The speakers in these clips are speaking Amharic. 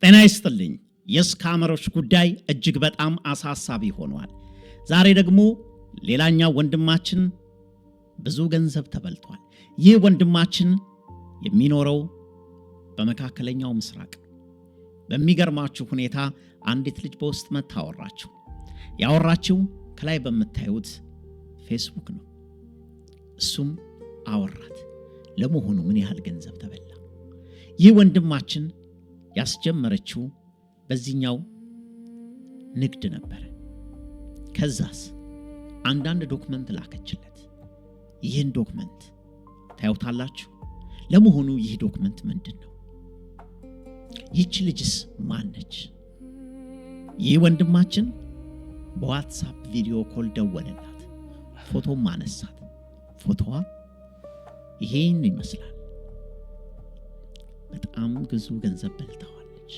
ጤና ይስጥልኝ። የስካመሮች ጉዳይ እጅግ በጣም አሳሳቢ ሆኗል። ዛሬ ደግሞ ሌላኛው ወንድማችን ብዙ ገንዘብ ተበልቷል። ይህ ወንድማችን የሚኖረው በመካከለኛው ምስራቅ። በሚገርማችሁ ሁኔታ አንዲት ልጅ በውስጥ መታ አወራችሁ። ያወራችሁ ከላይ በምታዩት ፌስቡክ ነው። እሱም አወራት። ለመሆኑ ምን ያህል ገንዘብ ተበላ? ይህ ወንድማችን ያስጀመረችው በዚህኛው ንግድ ነበር። ከዛስ አንዳንድ ዶክመንት ላከችለት። ይህን ዶክመንት ታዩታላችሁ። ለመሆኑ ይህ ዶክመንት ምንድነው? ይህች ልጅስ ማነች? ይህ ወንድማችን በዋትስአፕ ቪዲዮ ኮል ደወለላት። ፎቶም አነሳት። ፎቶዋ ይሄን ይመስላል። በጣም ብዙ ገንዘብ በልታዋለች።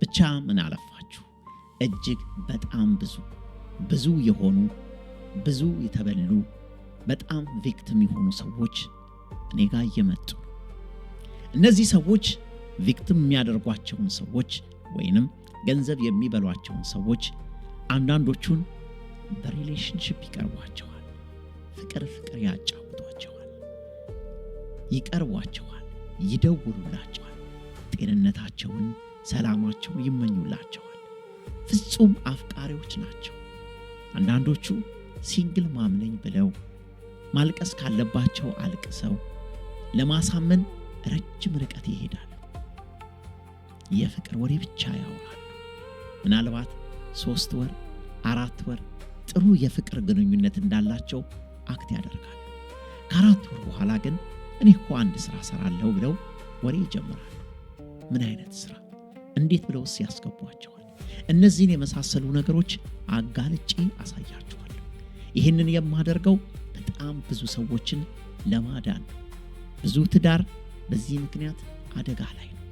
ብቻ ምን አለፋችሁ እጅግ በጣም ብዙ የሆኑ ብዙ የተበሉ በጣም ቪክቲም የሆኑ ሰዎች እኔ ጋር እየመጡ። እነዚህ ሰዎች ቪክቲም የሚያደርጓቸውን ሰዎች ወይንም ገንዘብ የሚበሏቸውን ሰዎች አንዳንዶቹን በሪሌሽንሺፕ ይቀርቧቸዋል። ፍቅር ያጫውቷቸዋል፣ ይቀርቧቸዋል፣ ይደውሉላቸዋል፣ ጤንነታቸውን ሰላማቸውን ይመኙላቸዋል። ፍጹም አፍቃሪዎች ናቸው። አንዳንዶቹ ሲንግል ማምነኝ ብለው ማልቀስ ካለባቸው አልቅሰው ለማሳመን ረጅም ርቀት ይሄዳሉ። የፍቅር ወሬ ብቻ ያወራሉ። ምናልባት 3 ወር 4 ወር ጥሩ የፍቅር ግንኙነት እንዳላቸው አክት ያደርጋሉ። ከ4 ወር በኋላ ግን እኔ እኮ አንድ ስራ ሰራለሁ ብለው ወሬ ይጀምራሉ። ምን አይነት ስራ? እንዴት ብለው ያስገቧቸዋል? እነዚህን የመሳሰሉ ነገሮች አጋልጬ አሳያችኋለሁ። ይህንን የማደርገው በጣም ብዙ ሰዎችን ለማዳን ነው። ብዙ ትዳር በዚህ ምክንያት አደጋ ላይ ነው።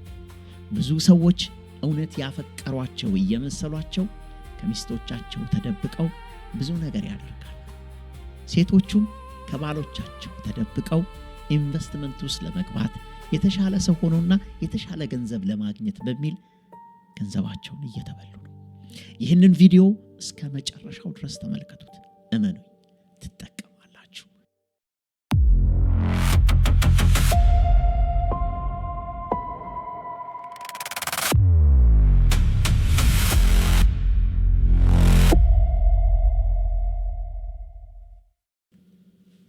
ብዙ ሰዎች እውነት ያፈቀሯቸው እየመሰሏቸው ከሚስቶቻቸው ተደብቀው ብዙ ነገር ያደርጋሉ። ሴቶቹም ከባሎቻቸው ተደብቀው ኢንቨስትመንት ውስጥ ለመግባት የተሻለ ሰው ሆኖና የተሻለ ገንዘብ ለማግኘት በሚል ገንዘባቸውን እየተበሉ ነው። ይህንን ቪዲዮ እስከ መጨረሻው ድረስ ተመልከቱት። እመኑኝ ትጠቀማላችሁ።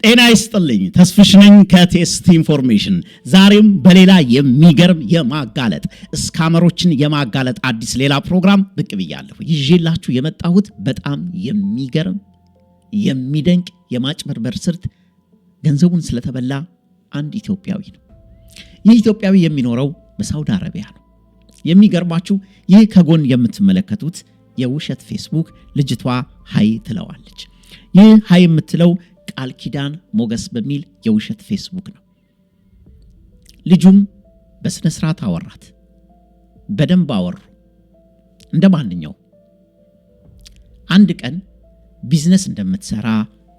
ጤና ይስጥልኝ። ተስፍሽ ነኝ ከቴስት ኢንፎርሜሽን። ዛሬም በሌላ የሚገርም የማጋለጥ ስካመሮችን የማጋለጥ አዲስ ሌላ ፕሮግራም ብቅ ብያለሁ። ይዤላችሁ የመጣሁት በጣም የሚገርም የሚደንቅ የማጭበርበር ስልት ገንዘቡን ስለተበላ አንድ ኢትዮጵያዊ ነው። ይህ ኢትዮጵያዊ የሚኖረው በሳውዲ አረቢያ ነው። የሚገርማችሁ ይህ ከጎን የምትመለከቱት የውሸት ፌስቡክ ልጅቷ ሃይ ትለዋለች። ይህ ሃይ የምትለው ቃል ኪዳን ሞገስ በሚል የውሸት ፌስቡክ ነው። ልጁም በስነ ስርዓት አወራት። በደንብ አወሩ። እንደማንኛው አንድ ቀን ቢዝነስ እንደምትሰራ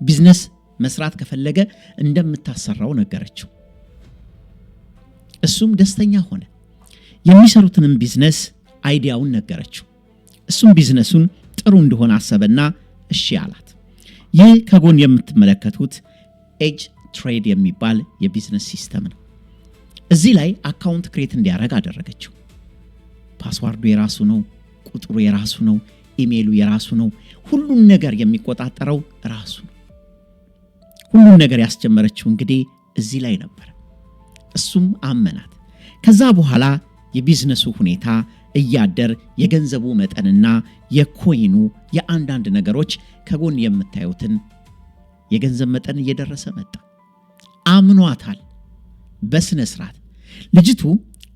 ቢዝነስ መስራት ከፈለገ እንደምታሰራው ነገረችው። እሱም ደስተኛ ሆነ። የሚሰሩትንም ቢዝነስ አይዲያውን ነገረችው። እሱም ቢዝነሱን ጥሩ እንደሆነ አሰበና እሺ አላት። ይህ ከጎን የምትመለከቱት ኤጅ ትሬድ የሚባል የቢዝነስ ሲስተም ነው። እዚህ ላይ አካውንት ክሬት እንዲያደርግ አደረገችው። ፓስዋርዱ የራሱ ነው፣ ቁጥሩ የራሱ ነው፣ ኢሜይሉ የራሱ ነው። ሁሉን ነገር የሚቆጣጠረው ራሱ ነው። ሁሉን ነገር ያስጀመረችው እንግዲህ እዚህ ላይ ነበር። እሱም አመናት። ከዛ በኋላ የቢዝነሱ ሁኔታ እያደር የገንዘቡ መጠንና የኮይኑ የአንዳንድ ነገሮች ከጎን የምታዩትን የገንዘብ መጠን እየደረሰ መጣ። አምኗታል በስነ ስርዓት። ልጅቱ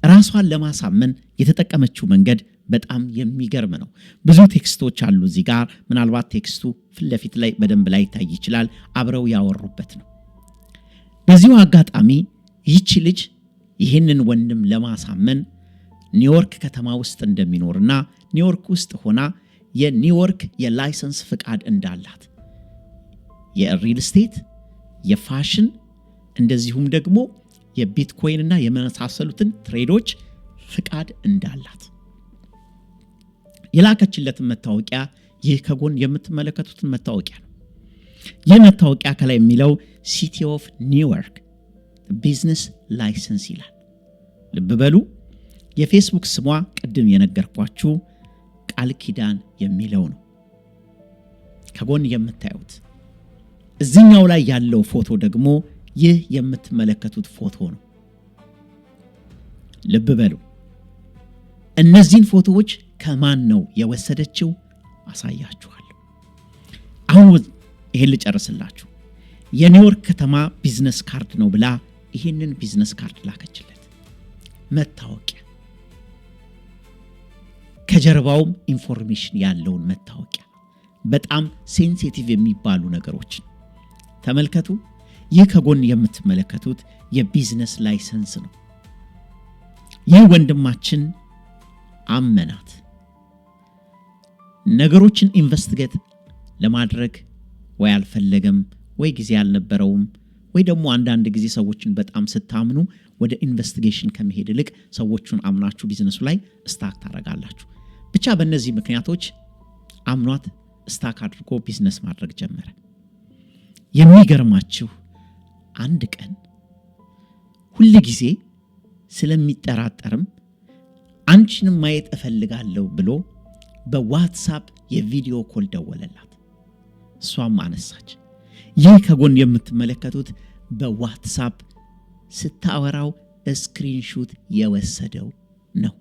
ራሷን ለማሳመን የተጠቀመችው መንገድ በጣም የሚገርም ነው። ብዙ ቴክስቶች አሉ እዚህ ጋር። ምናልባት ቴክስቱ ፊት ለፊት ላይ በደንብ ላይ ታይ ይችላል። አብረው ያወሩበት ነው። በዚሁ አጋጣሚ ይህች ልጅ ይህንን ወንድም ለማሳመን ኒውዮርክ ከተማ ውስጥ እንደሚኖርና ኒውዮርክ ውስጥ ሆና የኒውዮርክ የላይሰንስ ፍቃድ እንዳላት የሪል ስቴት የፋሽን እንደዚሁም ደግሞ የቢትኮይን እና የመሳሰሉትን ትሬዶች ፍቃድ እንዳላት የላከችለት መታወቂያ ይህ ከጎን የምትመለከቱት መታወቂያ ነው። ይህ መታወቂያ ከላይ የሚለው ሲቲ ኦፍ ኒውዮርክ ቢዝነስ ላይሰንስ ይላል። ልብ በሉ የፌስቡክ ስሟ ቅድም የነገርኳችሁ ቃል ኪዳን የሚለው ነው። ከጎን የምታዩት እዚህኛው ላይ ያለው ፎቶ ደግሞ ይህ የምትመለከቱት ፎቶ ነው። ልብ በሉ እነዚህን ፎቶዎች ከማን ነው የወሰደችው አሳያችኋለሁ። አሁን ይሄን ልጨርስላችሁ። የኒውዮርክ ከተማ ቢዝነስ ካርድ ነው ብላ ይሄንን ቢዝነስ ካርድ ላከችለት። መታወቂያ ከጀርባውም ኢንፎርሜሽን ያለውን መታወቂያ በጣም ሴንሲቲቭ የሚባሉ ነገሮችን ተመልከቱ። ይህ ከጎን የምትመለከቱት የቢዝነስ ላይሰንስ ነው። ይህ ወንድማችን አመናት። ነገሮችን ኢንቨስቲጌት ለማድረግ ወይ አልፈለገም ወይ ጊዜ አልነበረውም ወይ ደግሞ አንዳንድ ጊዜ ሰዎችን በጣም ስታምኑ ወደ ኢንቨስቲጌሽን ከመሄድ ይልቅ ሰዎቹን አምናችሁ ቢዝነሱ ላይ ስታክ ታረጋላችሁ። ብቻ በእነዚህ ምክንያቶች አምኗት ስታክ አድርጎ ቢዝነስ ማድረግ ጀመረ። የሚገርማችሁ አንድ ቀን ሁሉ ጊዜ ስለሚጠራጠርም አንቺንም ማየት እፈልጋለሁ ብሎ በዋትስአፕ የቪዲዮ ኮል ደወለላት። እሷም አነሳች። ይህ ከጎን የምትመለከቱት በዋትስአፕ ስታወራው ስክሪንሹት የወሰደው ነው።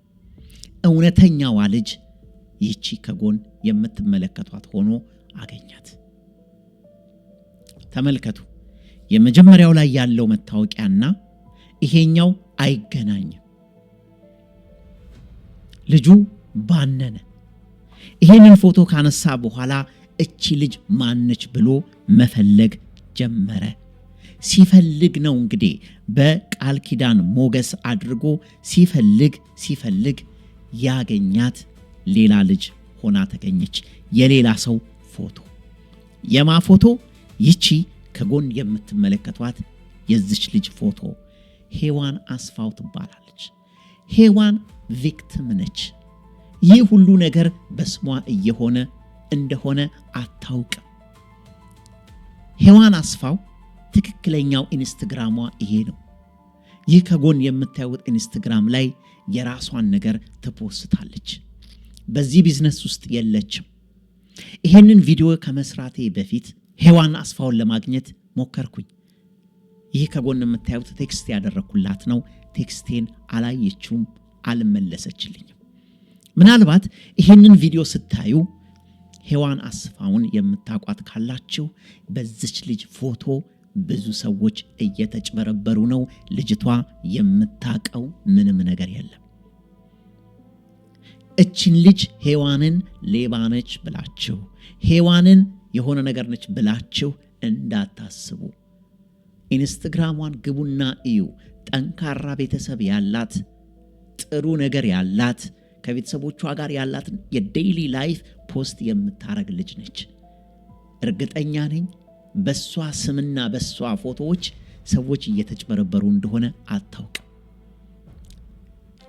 እውነተኛዋ ልጅ ይቺ ከጎን የምትመለከቷት ሆኖ አገኛት። ተመልከቱ። የመጀመሪያው ላይ ያለው መታወቂያና ይሄኛው አይገናኝም። ልጁ ባነነ። ይሄንን ፎቶ ካነሳ በኋላ እቺ ልጅ ማነች ብሎ መፈለግ ጀመረ። ሲፈልግ ነው እንግዲህ በቃል ኪዳን ሞገስ አድርጎ ሲፈልግ ያገኛት ሌላ ልጅ ሆና ተገኘች። የሌላ ሰው ፎቶ። የማ ፎቶ? ይቺ ከጎን የምትመለከቷት የዚች ልጅ ፎቶ ሄዋን አስፋው ትባላለች። ሄዋን ቪክቲም ነች። ይህ ሁሉ ነገር በስሟ እየሆነ እንደሆነ አታውቅም። ሄዋን አስፋው ትክክለኛው ኢንስታግራሟ ይሄ ነው። ይህ ከጎን የምታዩት ኢንስታግራም ላይ የራሷን ነገር ትፖስታለች። በዚህ ቢዝነስ ውስጥ የለችም። ይሄንን ቪዲዮ ከመስራቴ በፊት ሄዋን አስፋውን ለማግኘት ሞከርኩኝ። ይህ ከጎን የምታዩት ቴክስት ያደረኩላት ነው። ቴክስቴን አላየችውም፣ አልመለሰችልኝም። ምናልባት ይሄንን ቪዲዮ ስታዩ ሄዋን አስፋውን የምታቋት ካላችሁ በዚች ልጅ ፎቶ ብዙ ሰዎች እየተጭበረበሩ ነው። ልጅቷ የምታቀው ምንም ነገር የለም። እቺን ልጅ ሄዋንን ሌባ ነች ብላችሁ ሄዋንን የሆነ ነገር ነች ብላችሁ እንዳታስቡ። ኢንስታግራሟን ግቡና እዩ። ጠንካራ ቤተሰብ ያላት፣ ጥሩ ነገር ያላት፣ ከቤተሰቦቿ ጋር ያላትን የዴይሊ ላይፍ ፖስት የምታረግ ልጅ ነች። እርግጠኛ ነኝ በሷ ስምና በሷ ፎቶዎች ሰዎች እየተጭበረበሩ እንደሆነ አታውቅም።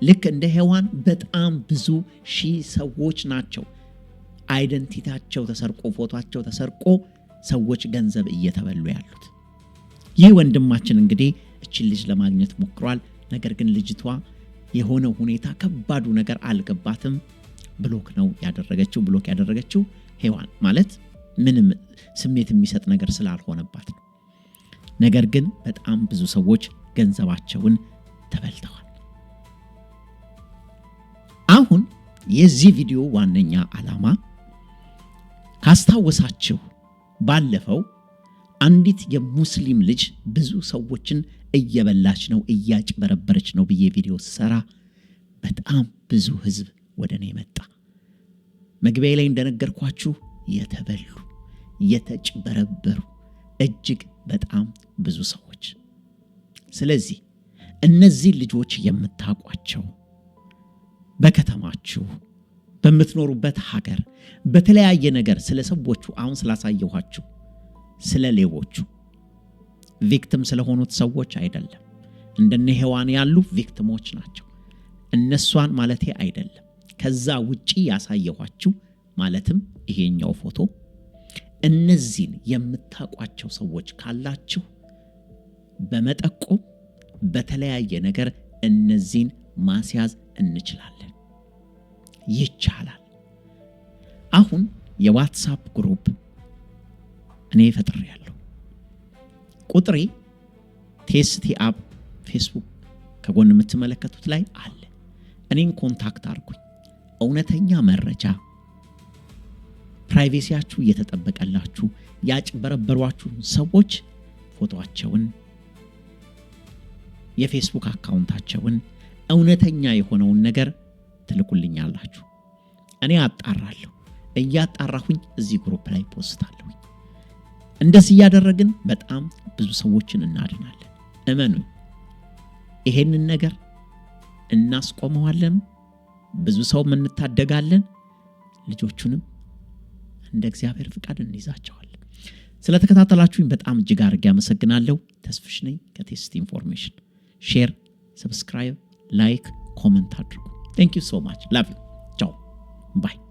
ልክ እንደ ሄዋን በጣም ብዙ ሺህ ሰዎች ናቸው አይደንቲታቸው ተሰርቆ ፎቶአቸው ተሰርቆ ሰዎች ገንዘብ እየተበሉ ያሉት። ይህ ወንድማችን እንግዲህ እቺን ልጅ ለማግኘት ሞክሯል። ነገር ግን ልጅቷ የሆነ ሁኔታ ከባዱ ነገር አልገባትም። ብሎክ ያደረገችው ሄዋን ማለት ምንም ስሜት የሚሰጥ ነገር ስላልሆነባት ነው። ነገር ግን በጣም ብዙ ሰዎች ገንዘባቸውን ተበልተዋል። አሁን የዚህ ቪዲዮ ዋነኛ ዓላማ ካስታወሳችሁ ባለፈው አንዲት የሙስሊም ልጅ ብዙ ሰዎችን እየበላች ነው፣ እያጭበረበረች ነው ብዬ ቪዲዮ ሰራ በጣም ብዙ ህዝብ ወደኔ መጣ። መግቢያ ላይ እንደነገርኳችሁ የተበሉ የተጭበረበሩ እጅግ በጣም ብዙ ሰዎች። ስለዚህ እነዚህ ልጆች የምታቋቸው በከተማችሁ በምትኖሩበት ሀገር በተለያየ ነገር ስለ ሰዎቹ አሁን ስላሳየኋችሁ ስለ ሌቦቹ ቪክቲም ስለሆኑት ሰዎች አይደለም። እንደነ ሄዋን ያሉ ቪክቲሞች ናቸው። እነሷን ማለቴ አይደለም። ከዛ ውጪ ያሳየኋችሁ ማለትም ይሄኛው ፎቶ እነዚህን የምታቋቸው ሰዎች ካላችሁ በመጠቆም በተለያየ ነገር እነዚህን ማስያዝ እንችላለን። ይቻላል። አሁን የዋትስአፕ ግሩፕ እኔ ፈጥሬያለሁ። ቁጥሬ ቴስቲ አፕ ፌስቡክ ከጎን የምትመለከቱት ላይ አለ። እኔን ኮንታክት አድርጉኝ። እውነተኛ መረጃ ፕራይቬሲያችሁ እየተጠበቀላችሁ ያጭበረበሯችሁ ሰዎች ፎቶአቸውን የፌስቡክ አካውንታቸውን እውነተኛ የሆነውን ነገር ትልኩልኛላችሁ። እኔ አጣራለሁ። እያጣራሁኝ እዚህ ግሩፕ ላይ ፖስታለሁ። እንደዚህ ያደረግን በጣም ብዙ ሰዎችን እናድናለን። እመኑኝ። ይሄንን ነገር እናስቆመዋለን። ብዙ ሰው እንታደጋለን። ልጆቹንም እንደ እግዚአብሔር ፍቃድ እንይዛቸዋለን። ስለተከታተላችሁኝ በጣም እጅግ አድርጌ አመሰግናለሁ። ተስፍሽ ነኝ ከቴስቲ ኢንፎርሜሽን። ሼር፣ ሰብስክራይብ፣ ላይክ፣ ኮሜንት አድርጉ። Thank you so much. Love you. Ciao. Bye.